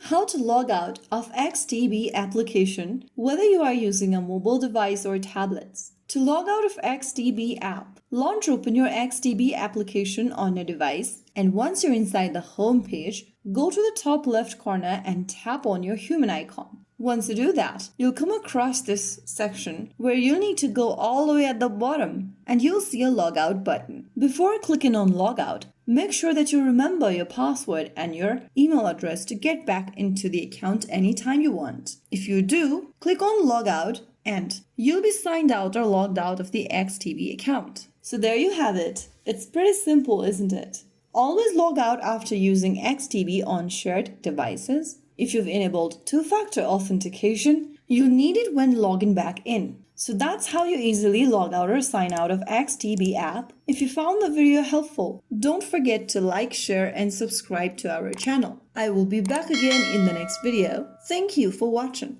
How to log out of XTB application whether you are using a mobile device or tablets. To log out of XTB app, launch open your XTB application on your device, and once you're inside the home page, go to the top left corner and tap on your human icon. Once you do that, you'll come across this section where you'll need to go all the way at the bottom and you'll see a logout button. Before clicking on logout, make sure that you remember your password and your email address to get back into the account anytime you want. If you do, click on logout and you'll be signed out or logged out of the XTB account. So there you have it. It's pretty simple, isn't it? Always log out after using XTB on shared devices. If you've enabled two-factor authentication, you'll need it when logging back in. So that's how you easily log out or sign out of XTB app. If you found the video helpful, don't forget to like, share, and subscribe to our channel. I will be back again in the next video. Thank you for watching.